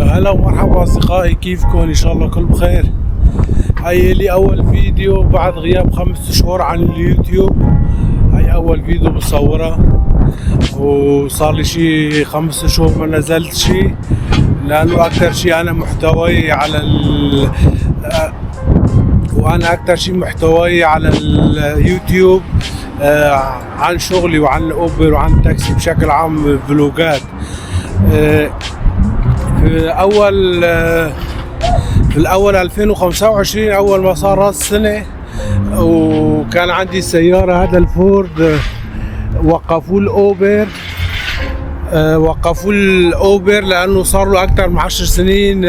يا هلا ومرحبا أصدقائي، كيفكم؟ إن شاء الله كل بخير. هاي لي أول فيديو بعد غياب 5 شهور عن اليوتيوب. هاي أول فيديو بصوره، وصار لي شي 5 شهور ما نزلت شي، لأنه أكثر شي أنا محتوي على وأنا أكثر شي محتوي على اليوتيوب عن شغلي وعن الأوبر وعن التاكسي بشكل عام، فلوجات. في الأول 2025 أول ما صار راس السنة، وكان عندي سيارة هذا الفورد، وقفوا الأوبر لأنه صار له أكثر من 10 سنين.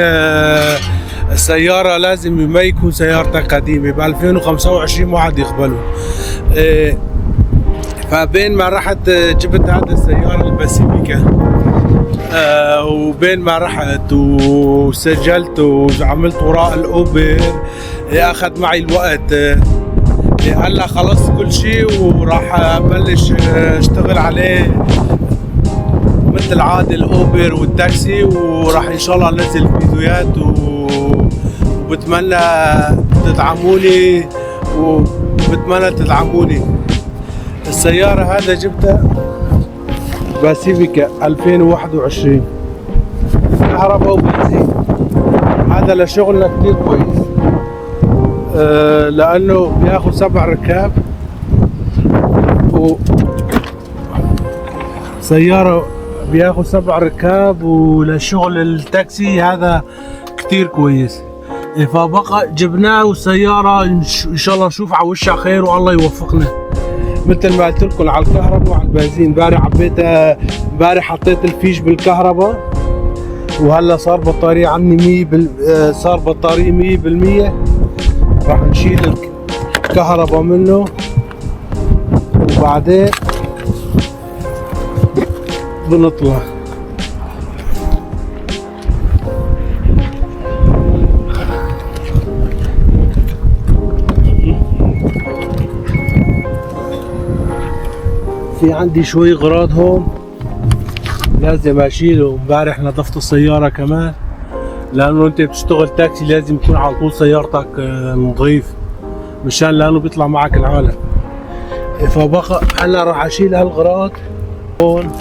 السيارة لازم ما يكون سيارتك قديمة، ب 2025 ما عاد يقبلوا. فبين ما رحت جبت هذا السيارة الباسيفيكا، وبين ما رحت وسجلت وعملت وراء الأوبر أخذ معي الوقت. هلا خلصت كل شيء وراح أبلش اشتغل عليه مثل عادي الأوبر والتاكسي، وراح إن شاء الله أنزل فيديوهات، وبتمنى تدعموني. السيارة هذا جبتها باسيفيكا 2021 كهرباء وبنزين. هذا لشغلنا كتير كويس، لأنه بياخد 7 ركاب، سيارة بياخد 7 ركاب، ولشغل التاكسي هذا كتير كويس. فبقى جبناه، والسيارة إن شاء الله نشوف على وشها خير والله يوفقنا. مثل ما قلت لكم على الكهرباء وعلى البنزين، امبارح حطيت الفيش بالكهرباء، وهلا صار بطارية عندي صار بطارية 100%. راح نشيل الكهرباء منه، وبعدين بنطلع. في عندي شوي غراض هون لازم اشيله. امبارح نظفت السيارة كمان، لانه انت بتشتغل تاكسي لازم يكون على طول سيارتك نظيف، مشان لانه بيطلع معك العالم. فبقى هلا راح اشيل هالغراض هون،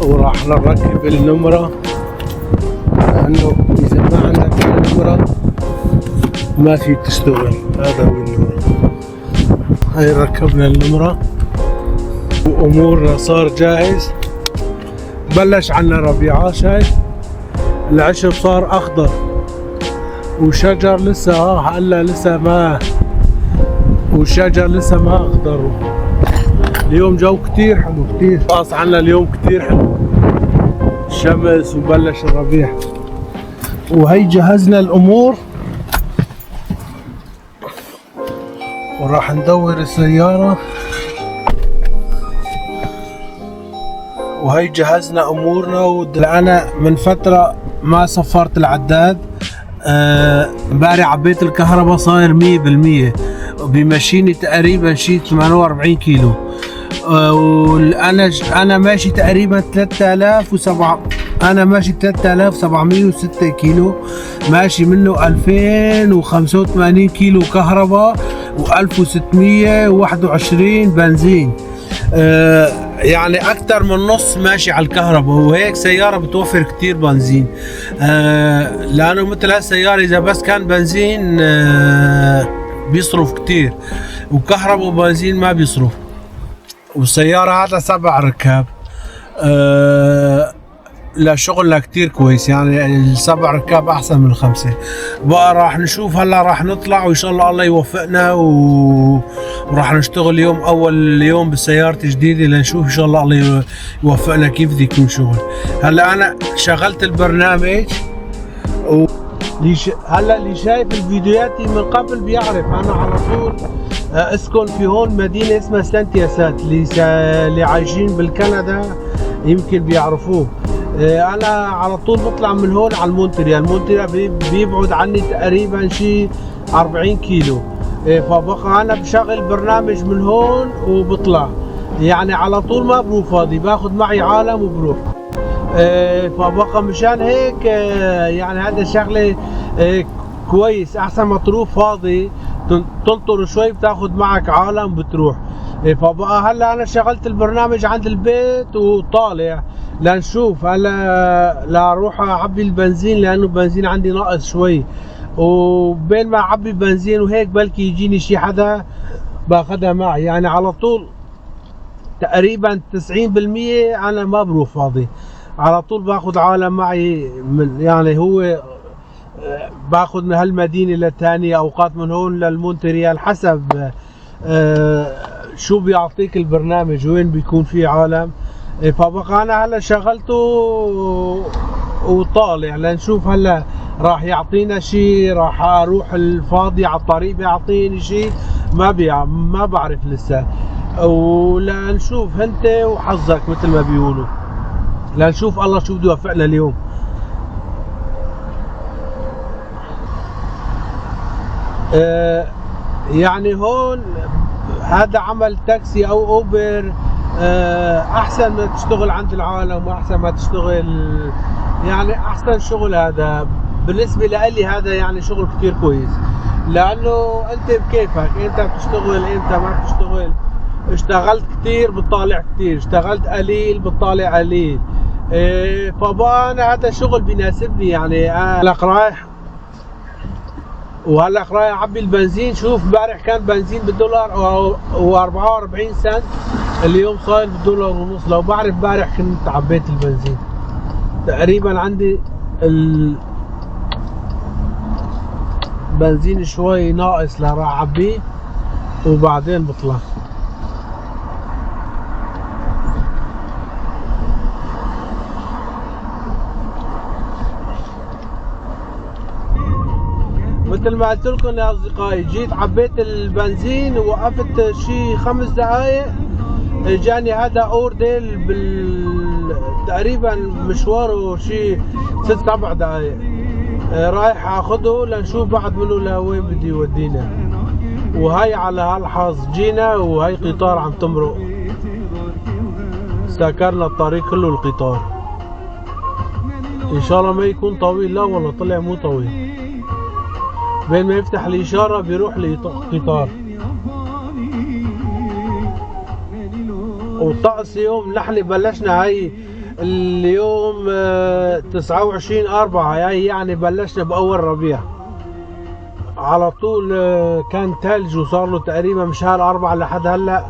وراح نركب النمرة، لانه اذا ما عندك النمرة ما في تشتغل. هذا هو النمرة. هاي ركبنا النمرة وامورنا صار جاهز. بلش عنا ربيعة، شايف العشب صار اخضر، وشجر لسه هلا لسه ما، والشجر لسه ما اخضروا. اليوم جو كتير حلو، كتير خاص عنا اليوم كتير حلو، الشمس وبلش الربيع. وهي جهزنا الامور، وراح ندور السيارة. وهي جهزنا امورنا. انا من فترة ما صفرت العداد، امبارح عبيت الكهرباء صاير 100%، بمشيني تقريبا شي 48 كيلو. انا ماشي تقريبا 3706 كيلو، ماشي منه 2085 كيلو كهرباء و1621 بنزين. يعني اكتر من نص ماشي على الكهرباء، وهيك سيارة بتوفر كتير بنزين. لانه مثل هالسيارة اذا بس كان بنزين بيصرف كتير، وكهرباء وبنزين ما بيصرف. والسيارة هذا 7 ركاب، لشغلنا كتير كويس، يعني 7 ركاب احسن من 5. بقى راح نشوف، هلا راح نطلع وان شاء الله يوفقنا، وراح نشتغل اول يوم بسيارتي الجديدة، لنشوف ان شاء الله يوفقنا كيف بده يكون شغل. هلا انا شغلت البرنامج، هلا اللي شايف الفيديوهاتي من قبل بيعرف انا على طول اسكن في هون مدينة اسمها سانتياسات. اللي عايشين بالكندا يمكن بيعرفوه. انا على طول بطلع من هون على المونتريال بيبعد عني تقريبا شي 40 كيلو. فبقى انا بشغل برنامج من هون وبطلع، يعني على طول ما بروح فاضي، باخذ معي عالم وبروح. فبقى مشان هيك يعني هذا الشغله كويس، احسن ما تروح فاضي تنطر شوي بتاخذ معك عالم بتروح. فبقى هلا انا شغلت البرنامج عند البيت وطالع لنشوف هلا لاروح اعبي البنزين لانه البنزين عندي ناقص شوي، وبين ما اعبي بنزين وهيك بلكي يجيني شي حدا باخذها معي. يعني على طول تقريبا 90% انا ما بروح فاضي، على طول باخذ عالم معي. من يعني هو باخذ من هالمدينه للثانيه، اوقات من هون للمونتريال حسب شو بيعطيك البرنامج وين بيكون في عالم. فبقى انا هلا شغلته وطالع لنشوف هلا راح يعطينا شيء، راح اروح الفاضي على الطريق بيعطيني شيء، ما بعرف لسه. ولنشوف انت وحظك مثل ما بيقولوا، لنشوف الله شو بده يوفقنا اليوم. يعني هون هذا عمل تاكسي او اوبر احسن ما تشتغل عند العالم، واحسن ما تشتغل، يعني احسن شغل هذا بالنسبه لي. هذا يعني شغل كثير كويس لانه انت بكيفك، انت بتشتغل انت ما بتشتغل. اشتغلت كثير بتطالع كثير، اشتغلت قليل بتطالع قليل. فبقى انا هذا شغل بيناسبني. يعني انا رايح وهلا رايح اعبي البنزين. شوف امبارح كان بنزين بالدولار و44 سنت، اليوم صاير بالدولار ونص. لو بعرف امبارح كنت عبيت البنزين. تقريبا عندي البنزين شوي ناقص لراح اعبيه وبعدين بطلع. مثل ما قلت لكم يا اصدقائي، جيت عبيت البنزين ووقفت شي 5 دقائق، جاني هذا اوردر تقريبا مشواره شي 6-7 دقائق. رايح اخذه لنشوف بعد منه لوين بده يودينا. وهي على هالحظ جينا، وهي قطار عم تمرق، سكرنا الطريق كله القطار. ان شاء الله ما يكون طويل. لا والله طلع مو طويل، بين ما يفتح الاشاره بيروح لي قطار. والطقس يوم نحن بلشنا هي اليوم 29/4، هي يعني بلشنا باول ربيع على طول. كان ثلج وصار له تقريبا من شهر 4 لحد هلا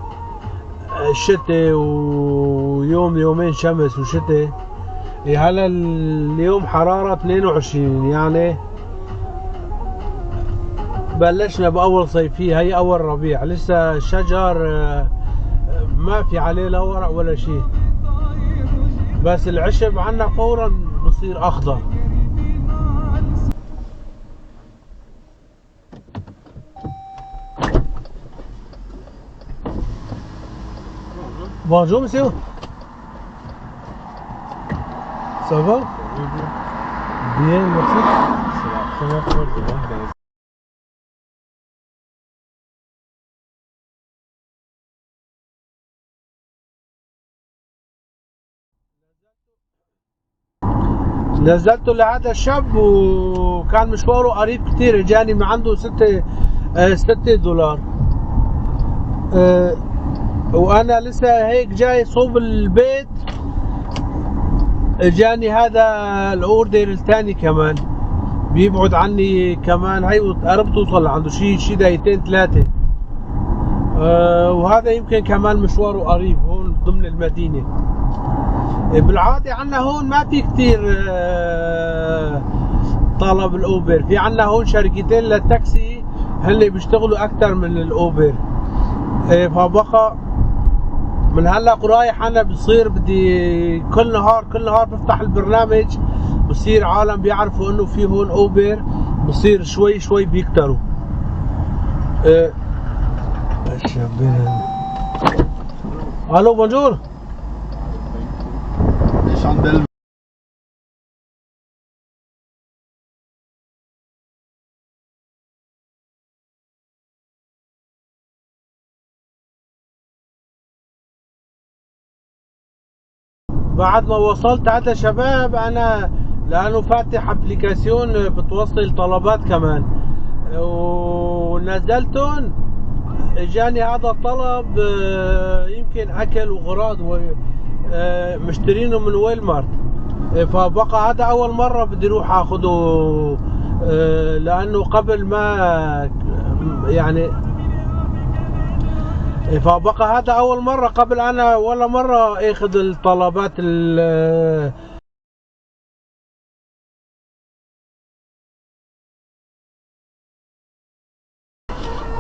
شتاء، ويوم يومين شمس وشتاء. هلا اليوم حرارة 22، يعني بلشنا بأول صيفية، هي أول ربيع. لسه الشجر ما في عليه لا ورق ولا شيء، بس العشب عنا فورا بصير أخضر. Bonjour monsieur. Ça va? Bien, merci. C'est la première fois que je viens. نزلته لهذا الشاب وكان مشواره قريب كثير، اجاني من عنده 6 دولار. وانا لسه هيك جاي صوب البيت، اجاني هذا الاوردر الثاني كمان بيبعد عني كمان. هي قربت توصل عنده شي دقيقتين 3. وهذا يمكن كمان مشواره قريب هون ضمن المدينة. بالعادة عنا هون ما في كتير طلب الاوبر. في عنا هون شركتين للتاكسي هن بيشتغلوا اكتر من الاوبر. فبقى من هلا رايح انا بصير بدي كل نهار بفتح البرنامج، بصير عالم بيعرفوا انه في هون اوبر، بصير شوي شوي بيكتروا. الو بونجور. بعد ما وصلت هذا شباب انا لانه فاتح ابلكاسيون بتوصل طلبات كمان، ونزلتهم اجاني هذا الطلب يمكن اكل وغراض مشترينه من ويل مارت. فبقى هذا اول مرة بدي اروح اخذه، لانه قبل ما يعني، فبقى هذا اول مرة قبل انا ولا مرة اخذ الطلبات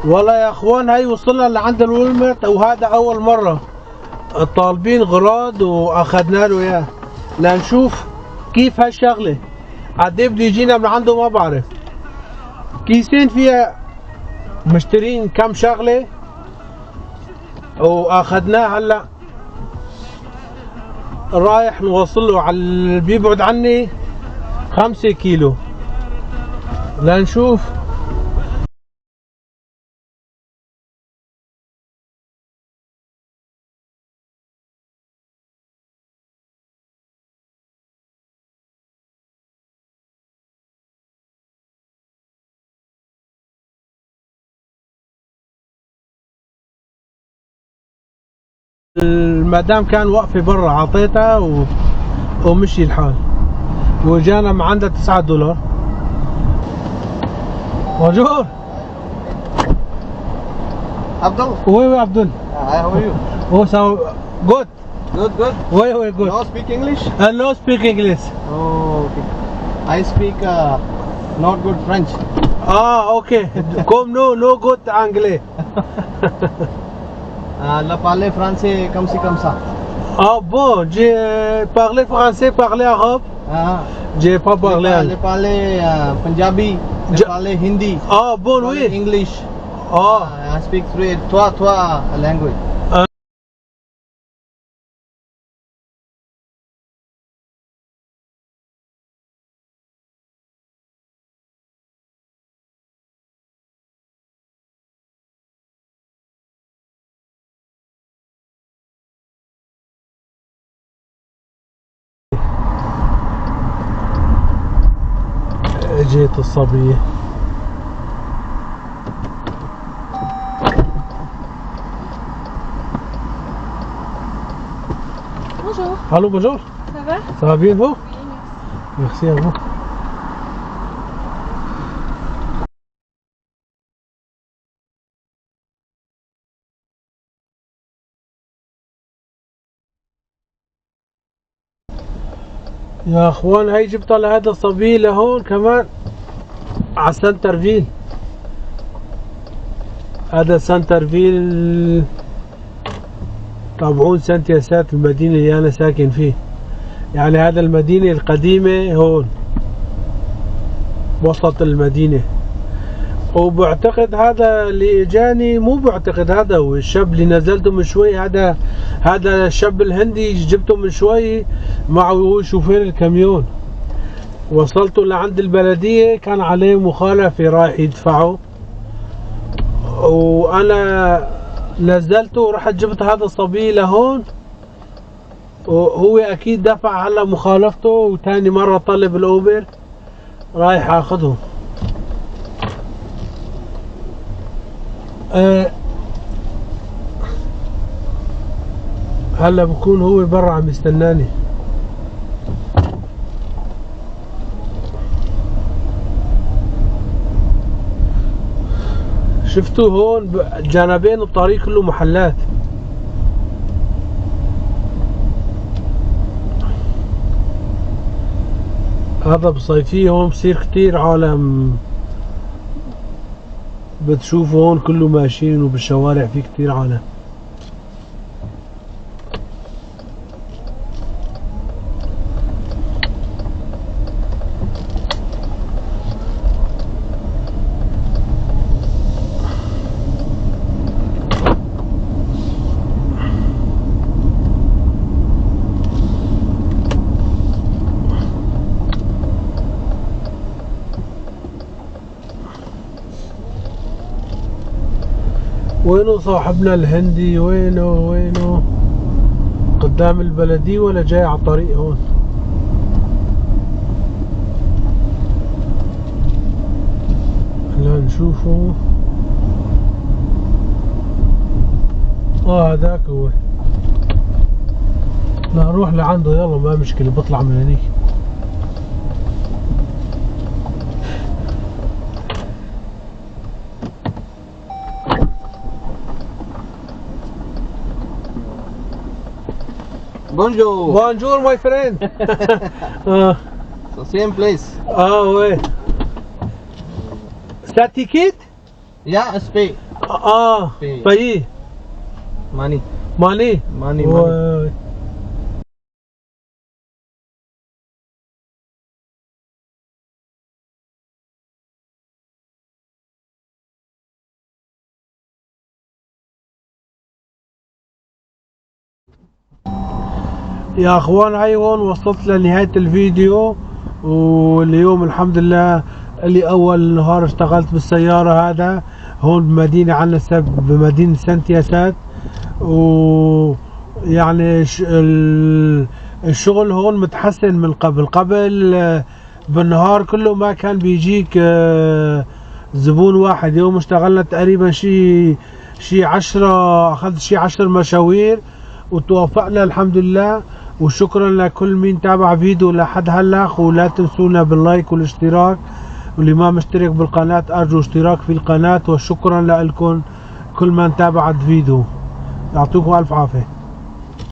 والله يا اخوان. هاي وصلنا لعند الولمرت وهذا اول مرة طالبين غراض واخذنا له اياه لنشوف كيف هالشغلة. قد ايه بده يجينا من عنده ما بعرف. كيسين فيها مشترين كم شغلة واخذناه. هلا رايح نوصل له على بيبعد عني 5 كيلو لنشوف. المدام كان واقفة برا عطيتها ومشي الحال، وجانا مع عندها $9. Bonjour. Abdul? Oui, oui, Abdul. Hi, how are you? Oh, so good. Good, good. Oui, oui, good. No speak English? No speak English. Oh, okay. I speak not good French. Ah, okay. Comme no good anglais. La parler français comme si comme ça. Ah bon, j'ai parlé français, parlé arabe. Ah. J'ai pas parlé Je anglais. parler Punjabi. Je Je- parler Hindi. Ah bon, Parler oui. English. Ah, I speak trois language. جيت الصبية. Bonjour, Allô, bonjour. ça va? Ça va bien vous? Oui, Merci merci. à vous. يا اخوان هاي جبت لهذا الصبي لهون كمان على سنترفيل. هذا سنترفيل طابعون سنتياسات المدينة اللي أنا ساكن فيه. يعني هذا المدينة القديمة هون وسط المدينة. وبعتقد هذا اللي اجاني، مو بعتقد، هذا هو الشاب اللي نزلته من شوي. هذا الشاب الهندي جبته من شوي معه هو شوفير الكاميون. وصلته لعند البلدية كان عليه مخالفة رايح يدفعه، وانا نزلته ورحت جبت هذا الصبي لهون، وهو اكيد دفع هلا مخالفته، وتاني مرة طلب الاوبر رايح اخذه. هلا بكون هو برا عم يستناني. شفتوا هون جانبين الطريق كله محلات. هذا بصيفية هون بصير كتير عالم، بتشوفوا هون كله ماشيين وبالشوارع في كتير عالم. وينه صاحبنا الهندي؟ وينه قدام البلدية ولا جاي على الطريق هون؟ خلينا نشوفه. هذاك هو. نروح لعنده يلا، ما مشكلة، بطلع من هنيك. Bonjour. Bonjour my friend. So same place. Ouais. Ça ticket? Yeah, it's pay. Pay. Payé. Money. Money. Money. Ouais. يا اخوان هاي هون وصلت لنهاية الفيديو. واليوم الحمد لله اللي اول نهار اشتغلت بالسيارة هذا هون بمدينة عنسة، بمدينة سانتياسات. ويعني الشغل هون متحسن من قبل بالنهار كله ما كان بيجيك زبون واحد. يوم اشتغلنا تقريبا شي 10، اخذت شي 10 مشاوير وتوفقنا الحمد لله. وشكرا لكل مين تابع فيديو لحد هلا. ولا تنسونا باللايك والاشتراك، واللي ما مشترك بالقناة ارجو اشتراك في القناة. وشكرا لكم كل من تابع الفيديو. يعطيكم الف عافية.